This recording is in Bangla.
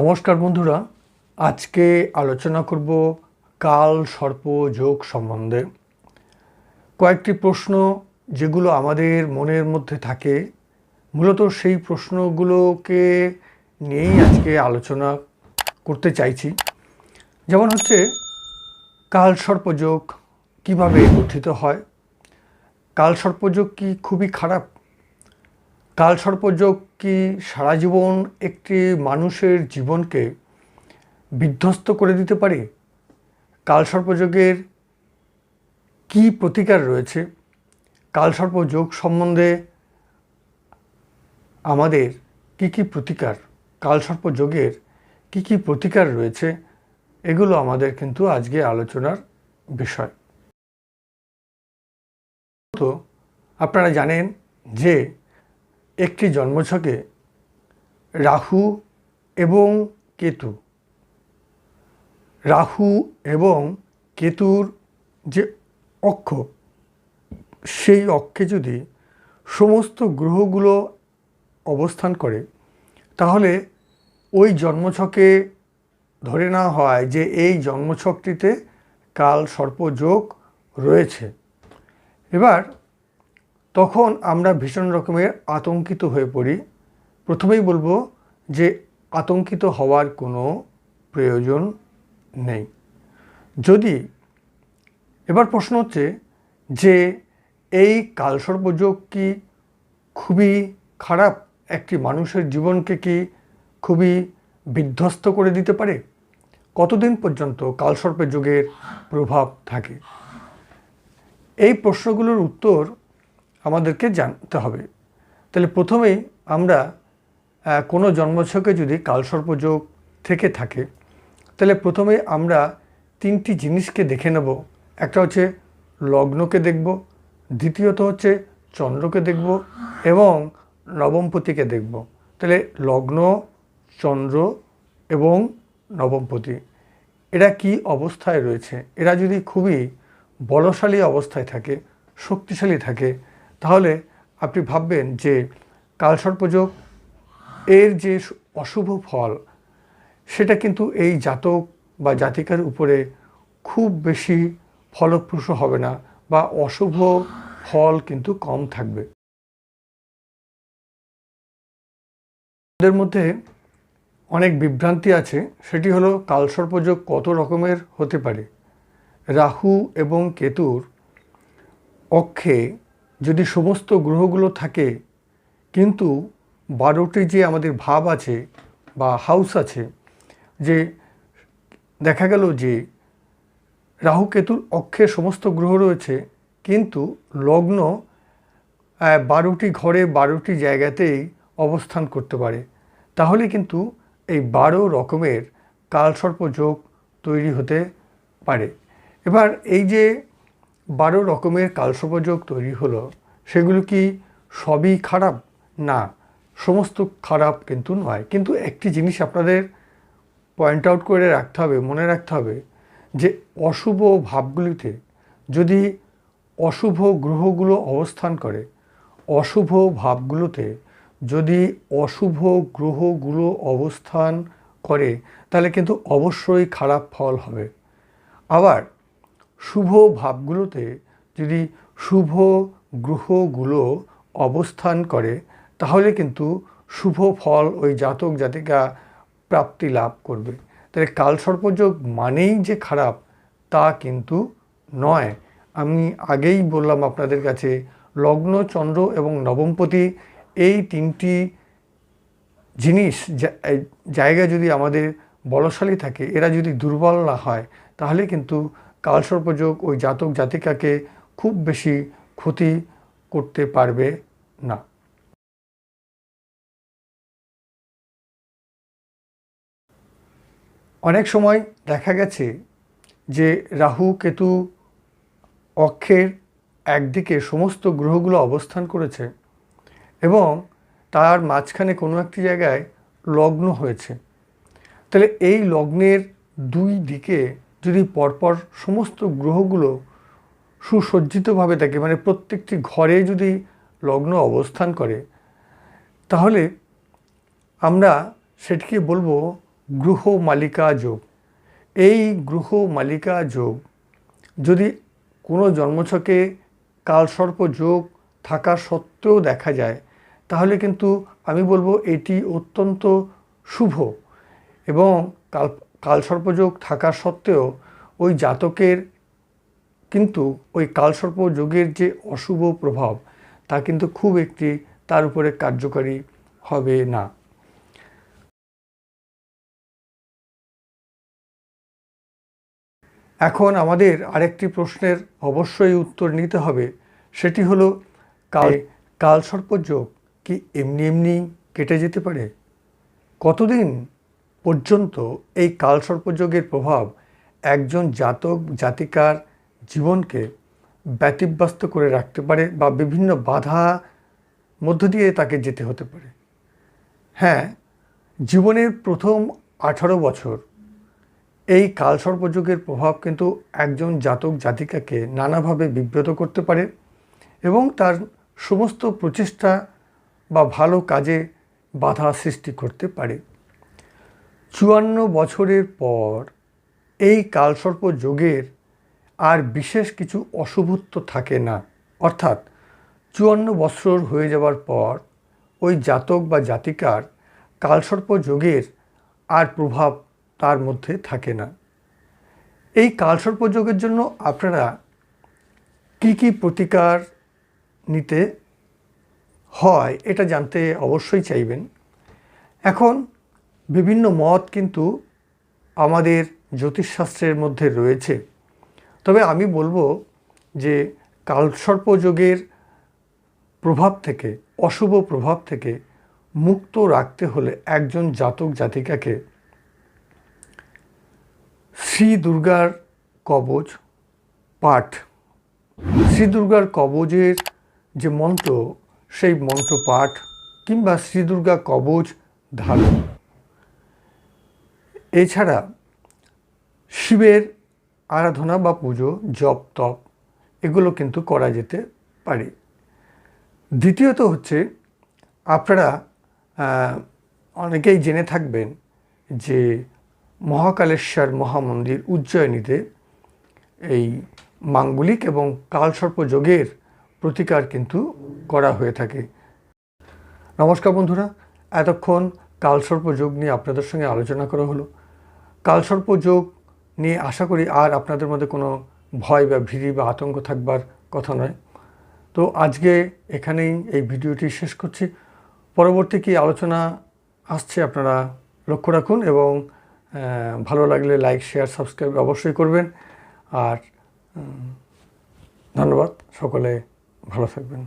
নমস্কার বন্ধুরা, আজকে আলোচনা করব কাল সর্প যোগ সম্বন্ধে। কয়েকটি প্রশ্ন যেগুলো আমাদের মনের মধ্যে থাকে, মূলত সেই প্রশ্নগুলোকে নিয়েই আজকে আলোচনা করতে চাইছি। যেমন হচ্ছে, কাল সর্প যোগ কীভাবে গঠিত হয়? কাল সর্প যোগ কি খুবই খারাপ? কাল সর্পযোগ কি সারা জীবন একটি মানুষের জীবনকে বিধ্বস্ত করে দিতে পারে? কাল সর্পযোগের কি প্রতিকার রয়েছে? কাল সর্পযোগ সম্বন্ধে আমাদের কি প্রতিকার, কাল সর্পযোগের কি প্রতিকার রয়েছে, এগুলো আমাদের কিন্তু আজকে আলোচনার বিষয়। তো আপনারা জানেন যে একটি জন্মছকে রাহু এবং কেতুর যে অক্ষ, সেই অক্ষে যদি সমস্ত গ্রহগুলো অবস্থান করে, তাহলে ওই জন্মছকে ধরে নেওয়া হয় যে এই জন্মছকটিতে কাল সর্পযোগ রয়েছে। এবার তখন আমরা ভীষণ রকমের আতঙ্কিত হয়ে পড়ি। প্রথমেই বলবো যে আতঙ্কিত হওয়ার কোনো প্রয়োজন নেই। এবার প্রশ্ন হচ্ছে যে এই কালসর্পযোগ কি খুবই খারাপ? একটি মানুষের জীবনকে কি খুবই বিধ্বস্ত করে দিতে পারে? কতদিন পর্যন্ত কালসর্পের যোগের প্রভাব থাকে? এই প্রশ্নগুলোর উত্তর আমাদেরকে জানতে হবে। তাহলে প্রথমেই আমরা কোনো জন্মছকে যদি কালসর্পযোগ থেকে থাকে, তাহলে প্রথমে আমরা তিনটি জিনিসকে দেখে নেব। একটা হচ্ছে লগ্নকে দেখব, দ্বিতীয়ত হচ্ছে চন্দ্রকে দেখব এবং নবমপতিকে দেখব। তাহলে লগ্ন, চন্দ্র এবং নবমপতি এরা কি অবস্থায় রয়েছে? এরা যদি খুবই বলশালী অবস্থায় থাকে, শক্তিশালী থাকে, তাহলে আপনি ভাববেন যে কালসর্পযোগ এর যে অশুভ ফল, সেটা কিন্তু এই জাতক বা জাতিকার উপরে খুব বেশি ফলপ্রসূ হবে না, বা অশুভ ফল কিন্তু কম থাকবে। এদের মধ্যে অনেক বিভ্রান্তি আছে। সেটি হলো কালসর্পযোগ কত রকমের হতে পারে। রাহু এবং কেতুর অক্ষে যদি সমস্ত গ্রহগুলো থাকে, কিন্তু 12টি যে আমাদের ভাব আছে বা হাউস আছে, যে দেখা গেল যে রাহু কেতুর অক্ষে সমস্ত গ্রহ রয়েছে, কিন্তু লগ্ন 12টি ঘরে 12টি জায়গাতেই অবস্থান করতে পারে, তাহলে কিন্তু এই 12 রকমের কালসর্পযোগ তৈরি হতে পারে। এবার এই যে 12 রকমের কালসর্পযোগ তৈরি হলো, সেগুলো কি সবই খারাপ? না, সমস্ত খারাপ কিন্তু নয়। কিন্তু একটি জিনিস আপনাদের পয়েন্ট আউট করে রাখতে হবে, মনে রাখতে হবে, যে অশুভ ভাবগুলিতে যদি অশুভ গ্রহগুলো অবস্থান করে, অশুভ ভাবগুলোতে যদি অশুভ গ্রহগুলো অবস্থান করে, তাহলে কিন্তু অবশ্যই খারাপ ফল হবে। আবার শুভ ভাবগুলোতে যদি শুভ গ্রহগুলো অবস্থান করে, তাহলে কিন্তু শুভ ফল ওই জাতক জাতিকা প্রাপ্তি লাভ করবে। তাহলে কালসর্পযোগ মানেই যে খারাপ তা কিন্তু নয়। আমি আগেই বললাম আপনাদের কাছে, লগ্ন, চন্দ্র এবং নবমপতি এই তিনটি জিনিস জায়গা যদি আমাদের বলশালী থাকে, এরা যদি দুর্বল না হয়, তাহলে কিন্তু কালসর্পযোগ ওই জাতক জাতিকাকে খুব বেশি ক্ষতি করতে পারবে না। অনেক সময় দেখা গেছে যে রাহু কেতু অক্ষের একদিকে সমস্ত গ্রহগুলো অবস্থান করেছে এবং তার মাঝখানে কোনো একটি জায়গায় লগ্ন হয়েছে। তাহলে এই লগ্নের দুই দিকে যদি পরপর সমস্ত গ্রহগুলো সুসজ্জিতভাবে থাকে, মানে প্রত্যেকটি ঘরে যদি লগ্ন অবস্থান করে, তাহলে আমরা সেটিকে বলবো গ্রহ মালিকা যোগ। এই গ্রহ মালিকা যোগ যদি কোনো জন্মছকে কালসর্প যোগ থাকা সত্ত্বেও দেখা যায়, তাহলে কিন্তু আমি বলবো এটি অত্যন্ত শুভ। এবং কালসর্পযোগ থাকা সত্ত্বেও ওই জাতকের কিন্তু ওই কালসর্প যোগের যে অশুভ প্রভাব তা কিন্তু খুব একটি তার উপরে কার্যকারী হবে না। এখন আমাদের আরেকটি প্রশ্নের অবশ্যই উত্তর নিতে হবে, সেটি হলো কালসর্প যোগ কি এমনি এমনি কেটে যেতে পারে? কতদিন পর্যন্ত এই কালসর্পযোগের প্রভাব একজন জাতক জাতিকার জীবনকে ব্যতিব্যস্ত করে রাখতে পারে বা বিভিন্ন বাধা মধ্য দিয়ে তাকে যেতে হতে পারে? হ্যাঁ, জীবনের প্রথম 18 বছর এই কালসর্পযোগের প্রভাব কিন্তু একজন জাতক জাতিকাকে নানাভাবে বিব্রত করতে পারে এবং তার সমস্ত প্রচেষ্টা বা ভালো কাজে বাধা সৃষ্টি করতে পারে। 54 বছরের পর এই কালসর্প যোগের আর বিশেষ কিছু অশুভত্ব থাকে না। অর্থাৎ 54 বছর হয়ে যাওয়ার পর ওই জাতক বা জাতিকার কালসর্প যোগের আর প্রভাব তার মধ্যে থাকে না। এই কালসর্প যোগের জন্য আপনারা কি কি প্রতিকার নিতে হয় এটা জানতে অবশ্যই চাইবেন। এখন বিভিন্ন মত কিন্তু আমাদের জ্যোতিষশাস্ত্রের মধ্যে রয়েছে, তবে আমি বলবো যে কালসর্প যোগের প্রভাব থেকে, অশুভ প্রভাব থেকে মুক্ত রাখতে হলে একজন জাতক জাতিকাকে শ্রী দুর্গার কবচ পাঠ, শ্রী দুর্গার কবচের যে মন্ত্র সেই মন্ত্র পাঠ কিংবা শ্রী দুর্গা কবচ ধারণ, এছাড়া শিবের আরাধনা বা পুজো, জপ তপ এগুলো কিন্তু করা যেতে পারে। দ্বিতীয়ত হচ্ছে, আপনারা অনেকেই জেনে থাকবেন যে মহাকালেশ্বর মহামন্দির উজ্জয়িনীতে এই মাঙ্গলিক এবং কালসর্প যোগের প্রতিকার কিন্তু করা হয়ে থাকে। নমস্কার বন্ধুরা, এতক্ষণ কালসর্প যোগ নিয়ে আপনাদের সঙ্গে আলোচনা করা হলো। কালসর্প যোগ নিয়ে আশা করি আর আপনাদের মধ্যে কোনো ভয় বা ভীতি বা আতঙ্ক থাকবার কথা নয়। তো আজকে এখানেই এই ভিডিওটি শেষ করছি। পরবর্তী কী আলোচনা আসছে আপনারা লক্ষ্য রাখুন এবং ভালো লাগলে লাইক শেয়ার সাবস্ক্রাইব অবশ্যই করবেন। আর ধন্যবাদ, সকলে ভালো থাকবেন।